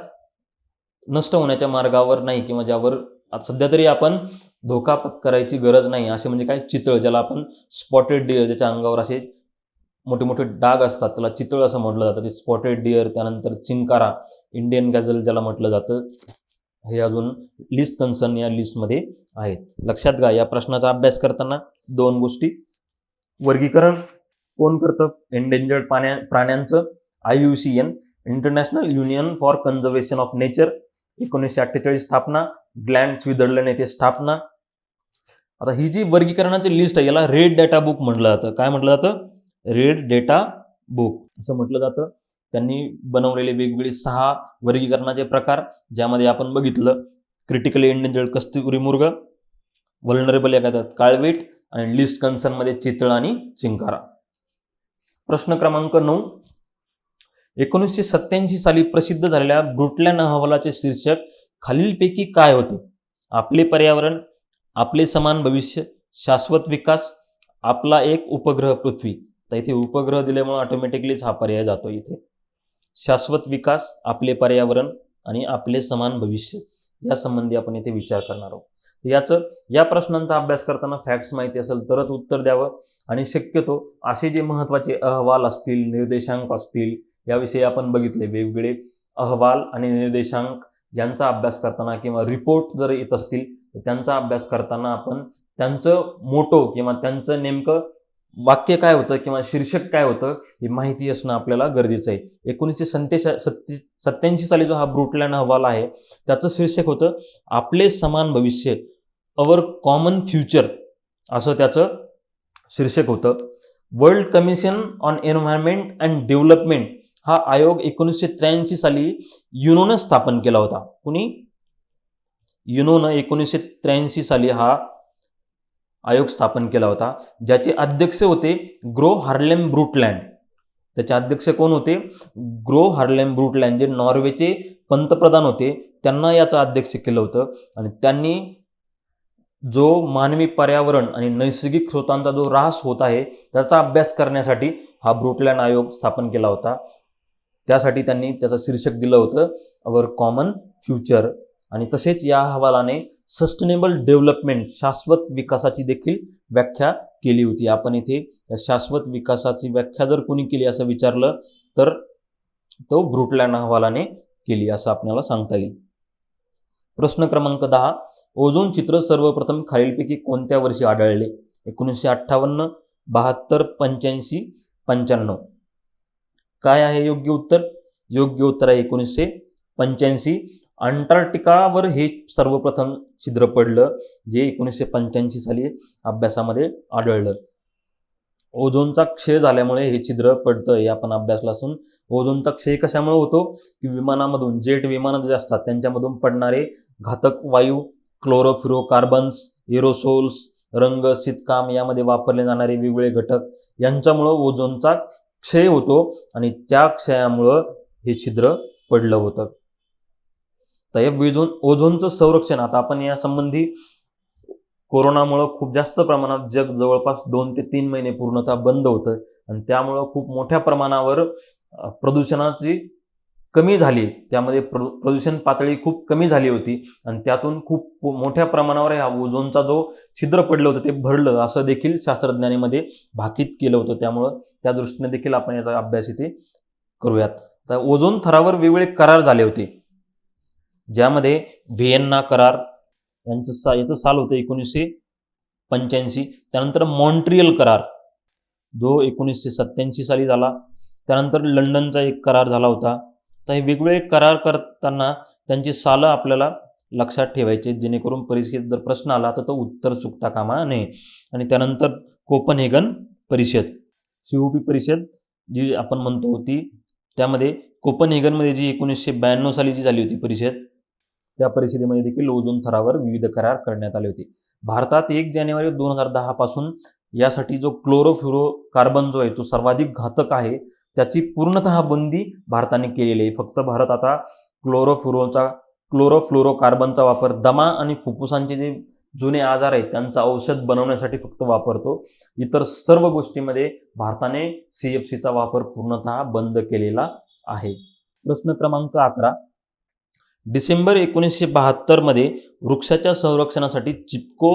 नष्ट होण्याच्या मार्गावर नाही किंवा ज्यावर आता सध्या तरी आपण धोका पत्करायची गरज नाही, असे म्हणजे काय, चितळ, ज्याला आपण स्पॉटेड डिअर, ज्याच्या अंगावर असे मोठे मोठे डाग असतात त्याला चितळ असं म्हटलं जातं, ते स्पॉटेड डिअर. त्यानंतर चिंकारा, इंडियन गॅझल ज्याला म्हटलं जातं, हे अजून लिस्ट कन्सर्न या लिस्टमध्ये आहेत. लक्षात घ्या, या प्रश्नाचा अभ्यास करताना 2 गोष्टी, वर्गीकरण कोण करतं, एंडेंजर्ड प्राण्यांचं, IUCN, international union for conservation of nature, 1948 स्थापना, ग्लॅड स्वित्झर्लंड येथे स्थापना. आता ही जी वर्गीकरणाची लिस्ट आहे याला रेड डेटा बुक म्हटलं जातं. काय म्हटलं जातं, रेड डेटा बुक असं म्हटलं जातं. त्यांनी बनवलेले वेगवेगळे 6 वर्गीकरणाचे प्रकार, ज्यामध्ये आपण बघितलं क्रिटिकली एंडेंजर्ड कस्तुरी मृग, व्हल्नरेबल एखाद्यात काळवीट, आणि लिस्ट कन्सर्नमध्ये चितळ आणि चिंकारा. प्रश्न क्रमांक 9, 1987 साली प्रसिद्ध झालेल्या ब्रुटलँड अहवालाचे शीर्षक खालीलपैकी काय होते, आपले पर्यावरण, आपले समान भविष्य, शाश्वत विकास, आपला एक उपग्रह पृथ्वी. तर इथे उपग्रह दिल्यामुळे ऑटोमॅटिकलीच हा पर्याय जातो. इथे शाश्वत विकास, आपले पर्यावरण आणि आपले समान भविष्य या संबंधी आपण इथे विचार करणार आहोत. या प्रश्नांचा अभ्यास करताना फॅक्ट्स माहिती असेल तरच उत्तर द्यावं, आणि शक्यतो असे जे महत्त्वाचे अहवाल असतील, निर्देशांक असतील, याविषयी आपण बघितले वेगवेगळे अहवाल आणि निर्देशांक यांचा अभ्यास करताना, किंवा रिपोर्ट जर येत असतील तर त्यांचा अभ्यास करताना आपण त्यांचं मोटो किंवा त्यांचं नेमकं वाक्य काय होतं किंवा शीर्षक काय होतं ही माहिती असणं आपल्याला गरजेचं आहे. 1987 साली जो हा ब्रुटलँड अहवाल आहे त्याचं शीर्षक होतं आपले समान भविष्य, अवर कॉमन फ्युचर, असं त्याचं शीर्षक होतं. World commission on environment and development हा आयोग 1983 साली युनोनं स्थापन केला होता. कुणी, युनोनं 1983 साली हा आयोग स्थापन केला होता, ज्याचे अध्यक्ष होते ग्रो हार्लेम ब्रुटलँड. त्याचे अध्यक्ष कोण होते, ग्रो हार्लेम ब्रुटलँड, जे नॉर्वेचे पंतप्रधान होते, त्यांना याचं अध्यक्ष केलं होतं. आणि त्यांनी जो मानवी पर्यावरण आणि नैसर्गिक स्रोतांचा जो ऱ्हास होत आहे त्याचा अभ्यास करण्यासाठी हा ब्रुटलँड आयोग स्थापन केला होता. त्यासाठी त्यांनी त्याचं शीर्षक दिलं होतं अवर कॉमन फ्युचर. आणि तसेच या अहवालाने सस्टेनेबल डेव्हलपमेंट, शाश्वत विकासाची देखील व्याख्या केली होती. आपण इथे शाश्वत विकासाची व्याख्या जर कोणी केली असं विचारलं तर तो ब्रुटलँड अहवालाने केली असं आपल्याला सांगता येईल. प्रश्न क्रमांक 10, ओझोन चित्र सर्वप्रथम खालीलपैकी कोणत्या वर्षी आढळले, 1958, 72, 85, 95. काय आहे योग्य उत्तर, योग्य उत्तर आहे 1985. अंटार्क्टिकावर हे सर्वप्रथम छिद्र पडलं, जे 1985 साली अभ्यासामध्ये आढळलं. ओझोनचा क्षय झाल्यामुळे हे छिद्र पडतं हे आपण अभ्यासलं असून, ओझोनचा क्षय कशामुळे होतो की विमानामधून, जेट विमानं जे असतात त्यांच्यामधून पडणारे घातक वायू, क्लोरोफ्लोरोकार्बन्स, एरोसोल्स, रंग, शीतकाम यामध्ये वापरले जाणारे वेगवेगळे घटक यांच्यामुळं ओझोनचा क्षय होतो आणि त्या क्षयामुळं हे छिद्र पडलं होतं. तर हे ओझोनचं संरक्षण, आता आपण या संबंधी कोरोनामुळं खूप जास्त प्रमाणात जग जवळपास 2 ते 3 महिने पूर्णतः बंद होतं आणि त्यामुळं खूप मोठ्या प्रमाणावर प्रदूषणाची कमी झाली, त्यामध्ये प्रदूषण पातळी खूप कमी झाली होती आणि त्यातून खूप मोठ्या प्रमाणावर हा ओझोनचा जो छिद्र पडलं होतं ते भरलं असं देखील शास्त्रज्ञांमध्ये भाकीत केलं होतं. त्यामुळं त्या दृष्टीने देखील आपण याचा अभ्यास इथे करूयात. तर ओझोन थरावर वेगवेगळे करार झाले होते, ज्यामध्ये व्हिएन्ना करार याचं साल होतं 1985. त्यानंतर मॉन्ट्रियल करार जो 1987 साली झाला. त्यानंतर लंडनचा एक करार झाला होता. तर हे वेगवेगळे करार करताना त्यांची सालं आपल्याला लक्षात ठेवायचे, जेणेकरून परीक्षेत जर प्रश्न आला तर तो उत्तर चुकता कामा नये. आणि त्यानंतर कोपनहेगन परिषद, COP परिषद जी आपण म्हणतो ती, त्यामध्ये कोपनहेगनमध्ये जी 1992 साली जी झाली होती परिषद, त्या परिषदेमध्ये देखील ओझोन थरावर विविध करार करण्यात आले होते. भारतात 1 जानेवारी 2010 पासून यासाठी जो क्लोरोफ्लोरोकार्बन जो आहे तो सर्वाधिक घातक आहे त्याची पूर्णतः बंदी भारताने केलेली आहे. फक्त भारत आता क्लोरोफ्लोरोकार्बनचा वापर दमा आणि फुफ्फुसांचे जे जुने आजार आहेत त्यांचं औषध बनवण्यासाठी फक्त वापरतो. इतर सर्व गोष्टींमध्ये भारताने CFCचा वापर पूर्णतः बंद केलेला आहे. प्रश्न क्रमांक 11, डिसेंबर 1972 मध्ये वृक्षाच्या संरक्षणासाठी चिपको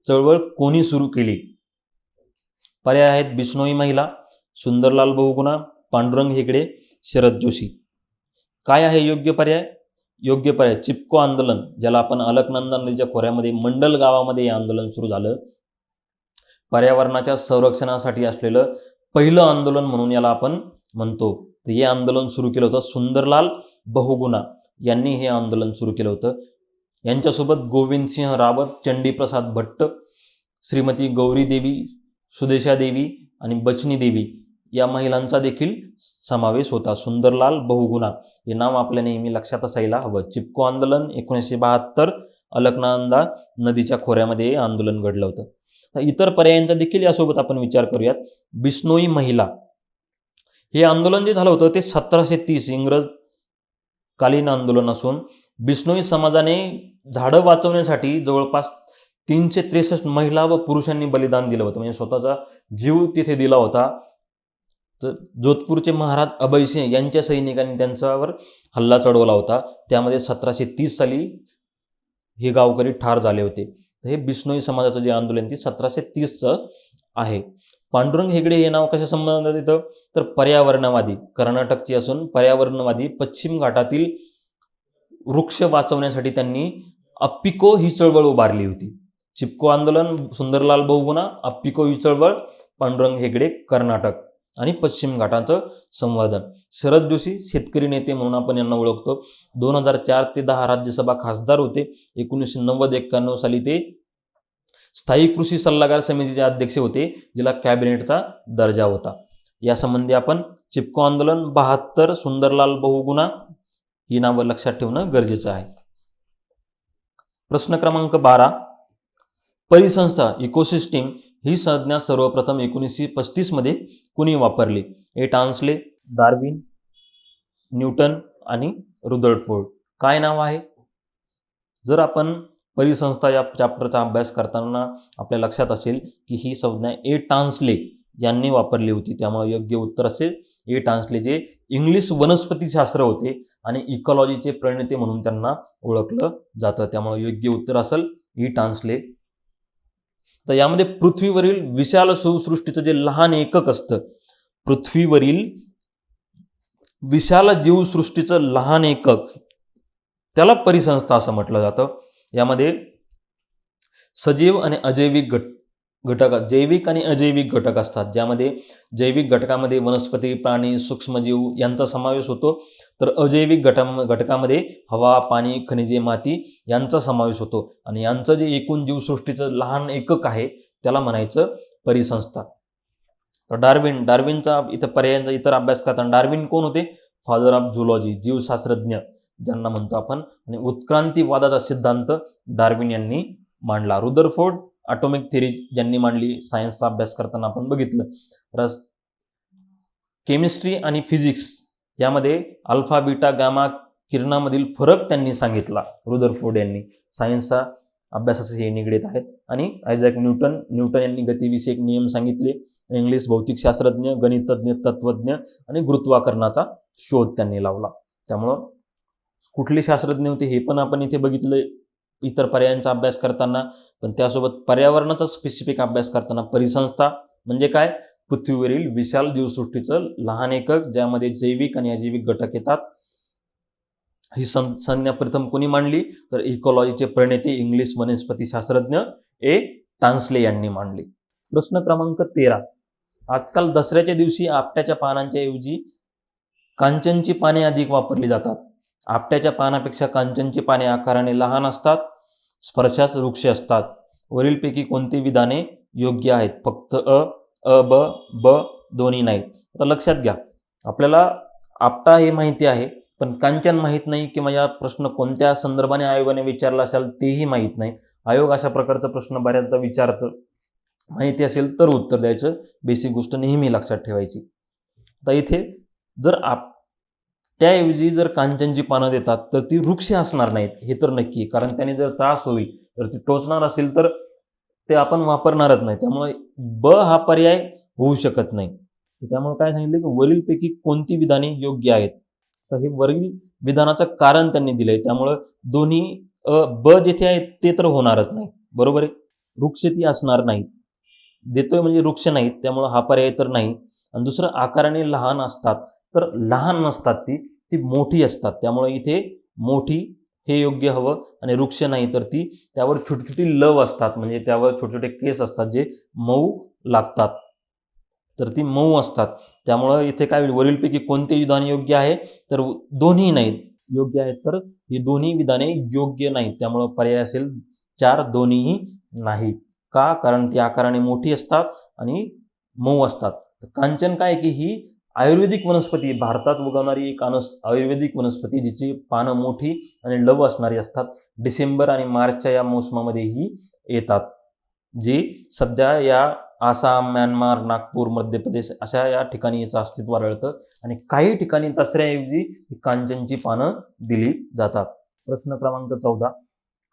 चळवळ कोणी सुरू केली? पर्याय आहेत बिश्नोई महिला, सुंदरलाल बहुगुणा, पांडुरंग हेगडे, शरद जोशी. काय आहे योग्य पर्याय? योग्य पर्याय चिपको आंदोलन, ज्याला आपण अलकनंदा नदीच्या खोऱ्यामध्ये मंडल गावामध्ये हे आंदोलन सुरू झालं. पर्यावरणाच्या संरक्षणासाठी असलेलं पहिलं आंदोलन म्हणून याला आपण म्हणतो. तर हे आंदोलन सुरू केलं होतं सुंदरलाल बहुगुणा यांनी हे आंदोलन सुरू केलं होतं. यांच्यासोबत गोविंदसिंह रावत, चंडीप्रसाद भट्ट, श्रीमती गौरी देवी, सुदेशा देवी आणि बचनी देवी या महिलांचा देखील समावेश होता. सुंदरलाल बहुगुणा हे नाव आपल्या नेहमी लक्षात असायला हवं. चिपको आंदोलन 1972 अलकनंदा नदीच्या खोऱ्यामध्ये हे आंदोलन घडलं होतं. तर इतर पर्यायांचा देखील यासोबत आपण विचार करूयात. बिश्नोई महिला हे आंदोलन जे झालं होतं ते 1730 इंग्रज कालीन आंदोलन असून बिश्नोई समाजाने झाडं वाचवण्यासाठी जवळपास 363 महिला व पुरुषांनी बलिदान दिलं होतं, म्हणजे स्वतःचा जीव तिथे दिला होता. तर जोधपूरचे महाराज अभयसिंह यांच्या सैनिकांनी त्यांच्यावर हल्ला चढवला होता. त्यामध्ये 1730 साली हे गावकरी ठार झाले होते. तर हे बिश्नोई समाजाचं जे आंदोलन ते 1730चं आहे. पांडुरंग हेगडे हे नाव कशा संबंधात येतं? तर पर्यावरणवादी, कर्नाटकची असून पर्यावरणवादी, पश्चिम घाटातील वृक्ष वाचवण्यासाठी त्यांनी अप्पिको ही चळवळ उभारली होती. चिपको आंदोलन सुंदरलाल बहुगुणा, अप्पिको ही चळवळ पांडुरंग हेगडे कर्नाटक आणि पश्चिम घाटाचं संवर्धन. शरद जोशी शेतकरी नेते म्हणून आपण यांना ओळखतो. 2004 ते 10 राज्यसभा खासदार होते. 1990-91 साली ते स्थायी कृषी सल्लागार समितीचे अध्यक्ष होते, जिला कॅबिनेटचा दर्जा होता. यासंबंधी आपण चिपको आंदोलन, 72, सुंदरलाल बहुगुणा ही नावं लक्षात ठेवणं गरजेचं आहे. प्रश्न क्रमांक 12. परिसंस्था इकोसिस्टीम ही संज्ञा सर्वप्रथम 1935 मध्ये कुणी वापरली? ए टान्सले, डार्विन, न्यूटन आणि रुदरफोर्ड. काय नाव आहे? जर आपण परिसंस्था या चॅप्टरचा अभ्यास करताना आपल्या लक्षात असेल की ही संज्ञा ए टान्सले यांनी वापरली होती, त्यामुळे योग्य उत्तर असेल ए टान्सले, जे इंग्लिश वनस्पतीशास्त्र होते आणि इकॉलॉजीचे प्रणेते म्हणून त्यांना ओळखलं जातं. त्यामुळे योग्य उत्तर असेल ई टान्सले. तर यामध्ये पृथ्वीवरील विशाल जीवसृष्टीचं जे लहान एकक असतं, पृथ्वीवरील विशाल जीवसृष्टीचं लहान एकक, त्याला परिसंस्था असं म्हटलं जातं. यामध्ये सजीव आणि अजैविक घटक, जैविक आणि अजैविक घटक असतात, ज्यामध्ये जैविक घटकामध्ये वनस्पती, प्राणी, सूक्ष्मजीव यांचा समावेश होतो. तर अजैविक घटकामध्ये हवा, पाणी, खनिजे, माती यांचा समावेश होतो. आणि यांचं जे एकूण जीवसृष्टीचं लहान एकक आहे त्याला म्हणायचं परिसंस्था. तर डार्विनचा इथं पर्यायांचा इतर अभ्यास करताना डार्विन कोण होते? फादर ऑफ झुलॉजी, जीवशास्त्रज्ञ ज्यांना म्हणतो आपण. आणि उत्क्रांतीवादाचा सिद्धांत डार्विन यांनी मांडला. रुदरफोर्ड ॲटॉमिक थेरी ज्यांनी मांडली, सायन्सचा अभ्यास करताना आपण बघितलं. केमिस्ट्री आणि फिजिक्स यामध्ये अल्फा, बीटा, गामा किरणामधील फरक त्यांनी सांगितला रुदरफोर्ड यांनी. सायन्सचा अभ्यासाचे हे निगडीत आहेत. आणि आयझॅक न्यूटन यांनी गतिविषयक नियम सांगितले. इंग्लिश भौतिकशास्त्रज्ञ, गणितज्ञ, तत्वज्ञ आणि गुरुत्वाकर्षणाचा शोध त्यांनी लावला. त्यामुळं कुठले शास्त्रज्ञ होते हे पण आपण इथे बघितलं इतर पर्यायांचा अभ्यास करताना. पण त्यासोबत पर्यावरणाचा स्पेसिफिक अभ्यास करताना परिसंस्था म्हणजे काय? पृथ्वीवरील विशाल जीवसृष्टीचं लहान एकक, ज्यामध्ये जैविक आणि अजैविक घटक येतात. ही संज्ञा प्रथम कोणी मांडली? तर इकॉलॉजीचे प्रणेते इंग्लिश वनस्पतीशास्त्रज्ञ ए टान्सले यांनी मांडली. प्रश्न क्रमांक 13. आजकाल दसऱ्याच्या दिवशी आपट्याच्या पानांच्या ऐवजी कांचनची पाने अधिक वापरली जातात. आपट्याच्या पानापेक्षा कांचनची पाने आकाराने लहान असतात, स्पर्शास वृक्ष असतात. वरीलपैकी कोणती विधाने योग्य आहेत? फक्त अ, ब दोन्ही नाहीत. आता लक्षात घ्या, आपल्याला आपटा हे माहिती आहे, पण कांचन माहीत नाही, किंवा या प्रश्न कोणत्या संदर्भाने आयोगाने विचारला असेल तेही माहीत नाही. आयोग अशा प्रकारचा प्रश्न बऱ्याचदा विचारतं. माहिती असेल तर उत्तर द्यायचं, बेसिक गोष्ट नेहमी लक्षात ठेवायची. आता इथे जर त्याऐवजी जर कांचनची पानं देतात तर ती वृक्ष असणार नाहीत, हे तर नक्की. कारण त्याने जर त्रास होईल, तर ती टोचणार असेल तर ते आपण वापरणारच नाही. त्यामुळे ब हा पर्याय होऊ शकत नाही. त्यामुळे काय सांगितलं की वरीलपैकी कोणती विधाने योग्य आहेत? तर हे वरील विधानाचं कारण त्यांनी दिलंय, त्यामुळं दोन्ही ब जेथे आहे ते तर होणारच नाही, बरोबर आहे. वृक्ष ती असणार नाही, देतोय म्हणजे वृक्ष नाहीत, त्यामुळं हा पर्याय तर नाही. आणि दुसरं, आकाराने लहान असतात तर लहान नसतात, ती मोठी असतात, त्यामुळे इथे मोठी हे योग्य हवं. आणि वृक्ष नाही तर ती त्यावर छोटी छोटी लव असतात, म्हणजे त्यावर छोटे छोटे केस असतात जे मऊ लागतात, तर ती मऊ असतात. त्यामुळं इथे काय होईल, वरीलपैकी कोणते विधान योग्य आहे, तर दोन्ही नाहीत योग्य आहेत, तर ही दोन्ही विधाने योग्य नाहीत. त्यामुळं पर्याय असेल 4, दोन्हीही नाहीत. का? कारण ती आकाराने मोठी असतात आणि मऊ असतात. तर कांचन काय की ही आयुर्वेदिक वनस्पती, भारतात उगवणारी एक आयुर्वेदिक वनस्पती, जिची पानं मोठी आणि लव असणारी असतात. डिसेंबर आणि मार्चच्या या मोसमामध्ये ही येतात, जी सध्या या आसाम, म्यानमार, नागपूर, मध्य प्रदेश अशा या ठिकाणी याचं अस्तित्व आढळतं. आणि काही ठिकाणी दसऱ्याऐवजी कांचनची पानं दिली जातात. प्रश्न क्रमांक 14,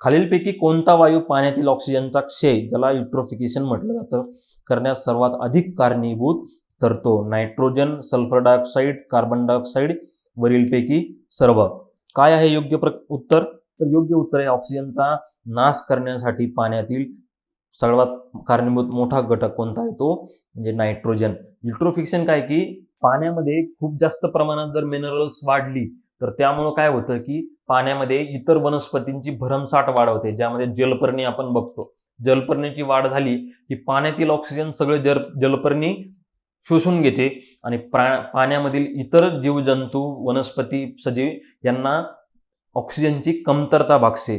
खालीलपैकी कोणता वायू पाण्यातील ऑक्सिजनचा क्षय, ज्याला युट्रोफिकेशन म्हटलं जातं, करण्यास सर्वात अधिक कारणीभूत ठरतो? Nitrogen, sulphur dioxide, carbon dioxide, वरीलपैकी सर्व. काय आहे योग्य उत्तर? तर योग्य उत्तर आहे ऑक्सिजनचा नाश करण्यासाठी पाण्यातील सर्वात कारणीभूत मोठा घटक कोणता आहे, तो म्हणजे नायट्रोजन. युट्रोफिकेशन काय की पाण्यामध्ये खूप जास्त प्रमाणात जर मिनरल्स वाढली तर त्यामुळं काय होतं की पाण्यामध्ये इतर वनस्पतींची भरमसाठ वाढ होते, ज्यामध्ये जलपर्णी आपण बघतो. जलपर्णीची वाढ झाली की पाण्यातील ऑक्सिजन सगळे जलपर्णी शोषून घेते आणि पाण्यामधील इतर जीवजंतू, वनस्पती, सजीव यांना ऑक्सिजनची कमतरता भासते.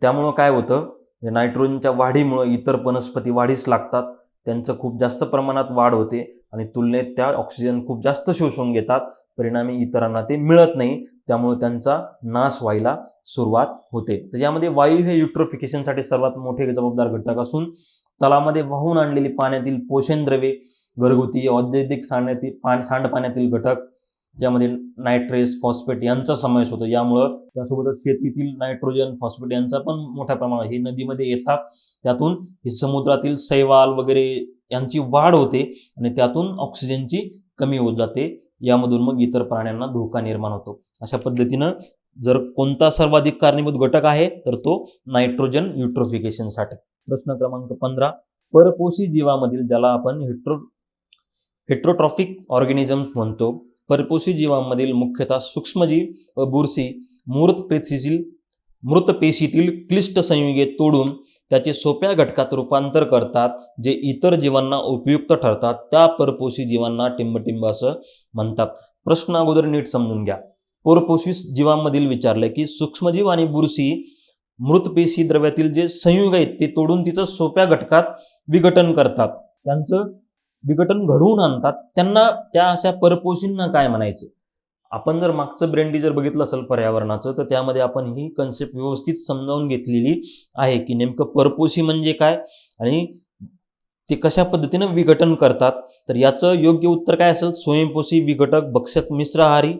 त्यामुळं काय होतं, नायट्रोजनच्या वाढीमुळे इतर वनस्पती वाढीस लागतात, त्यांचं खूप जास्त प्रमाणात वाढ होते आणि तुलनेत त्या ऑक्सिजन खूप जास्त शोषून घेतात, परिणामी इतरांना ते मिळत नाही, त्यामुळे त्यांचा नाश व्हायला सुरुवात होते. तर यामध्ये वायू हे युट्रोफिकेशनसाठी सर्वात मोठे जबाबदार घटक असून तलामध्ये वाहून आणलेली पाण्यातील पोषणद्रव्ये, घरगुती औद्योगिक सांडपाण्यातील घटक, ज्यामध्ये नायट्रेस, फॉस्फेट यांचा समावेश होतो. यामुळं त्यासोबतच शेतीतील नायट्रोजन, फॉस्फेट यांचा पण मोठ्या प्रमाणात हे नदीमध्ये येतात, त्यातून हे समुद्रातील शैवाल वगैरे यांची वाढ होते आणि त्यातून ऑक्सिजनची कमी होत जाते. यामधून मग इतर प्राण्यांना धोका निर्माण होतो. अशा पद्धतीनं जर कोणता सर्वाधिक कारणीभूत घटक आहे तर तो नायट्रोजन युट्रोफिकेशनसाठी. प्रश्न क्रमांक 15, परपोषी जीवामधील, ज्याला आपण हेट्रोट्रॉफिक ऑर्गॅनिझम्स म्हणतो, परपोषी जीवांमधील मुख्यतः सूक्ष्मजीव व बुरशी मृत पेशीतील क्लिष्ट संयुगे तोडून त्याचे सोप्या घटकात रूपांतर करतात, जे इतर जीवांना उपयुक्त ठरतात. त्या परपोषी जीवांना टिंबटिंब असं म्हणतात. प्रश्न अगोदर नीट समजून घ्या. परपोषी जीवांमधील विचारलंय की सूक्ष्मजीव आणि बुरशी मृत पेशी द्रव्यातील जे संयुग आहेत ते तोडून तिचं सोप्या घटकात विघटन करतात, त्यांचं विघटन घडवून आणतात, त्यांना, त्या अशा परपोषींना काय म्हणायचं? आपण जर मागचं ब्रेन टीजर बघितलं असेल पर्यावरणाचं, तर त्यामध्ये आपण ही कन्सेप्ट व्यवस्थित समजावून घेतलेली आहे की नेमकं परपोषी म्हणजे काय आणि ते कशा पद्धतीनं विघटन करतात. तर याचं योग्य उत्तर काय असेल? स्वयंपोषी, विघटक, भक्षक, मिश्राहारी.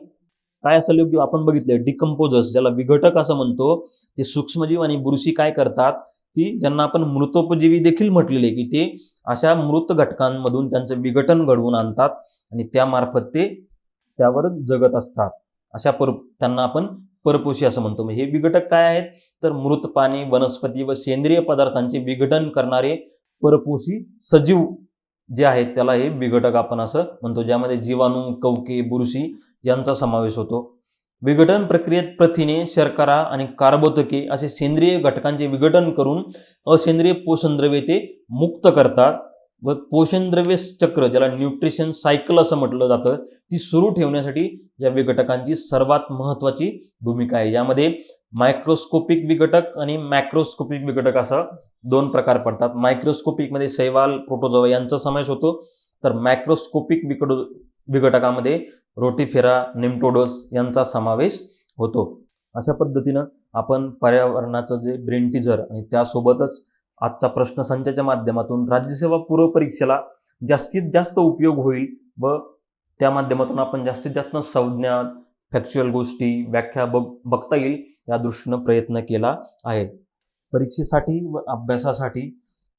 काय असेल योग्य? आपण बघितलंय डिकम्पोजर्स, ज्याला विघटक असं म्हणतो, ते सूक्ष्मजीव आणि बुरशी काय करतात की ज्यांना आपण मृतोपजीवी देखील म्हटलेले, की ते अशा मृत घटकांमधून त्यांचं विघटन घडवून आणतात आणि त्यामार्फत ते त्यावर जगत असतात. त्यांना आपण परपोषी असं म्हणतो. हे विघटक काय आहेत? तर मृत पाणी, वनस्पती व सेंद्रिय पदार्थांचे विघटन करणारे परपोषी सजीव जे आहेत त्याला हे विघटक आपण असं म्हणतो, ज्यामध्ये जीवाणू, कवके, बुरशी यांचा समावेश होतो. विघटन प्रक्रियेत प्रथिने, शर्करा आणि कार्बोदके असे सेंद्रिय घटकांचे विघटन करून असेंद्रिय पोषणद्रव्ये ते मुक्त करतात व पोषणद्रव्य चक्र, ज्याला न्यूट्रिशन सायकल असं म्हटलं जातं, ती सुरू ठेवण्यासाठी या विघटकांची सर्वात महत्त्वाची भूमिका आहे. यामध्ये मायक्रोस्कोपिक विघटक आणि मॅक्रोस्कोपिक विघटक असं 2 प्रकार पडतात. मायक्रोस्कोपिकमध्ये शैवाल, प्रोटोझोआ यांचा समावेश होतो, तर मॅक्रोस्कोपिक विघटकामध्ये रोटिफेरा, नेमटोडस यांचा समावेश होतो. अशा पद्धतीनं आपण पर्यावरणाचं जे ब्रेन टीजर आणि त्यासोबतच आजचा प्रश्नसंचाच्या माध्यमातून राज्यसेवा पूर्व परीक्षेला जास्तीत जास्त उपयोग होईल व त्या माध्यमातून आपण जास्तीत जास्त संज्ञा, फॅक्च्युअल गोष्टी, व्याख्या बघता येईल या दृष्टीनं प्रयत्न केला आहे. परीक्षेसाठी व अभ्यासासाठी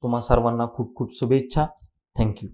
तुम्हा सर्वांना खूप खूप शुभेच्छा. थँक्यू.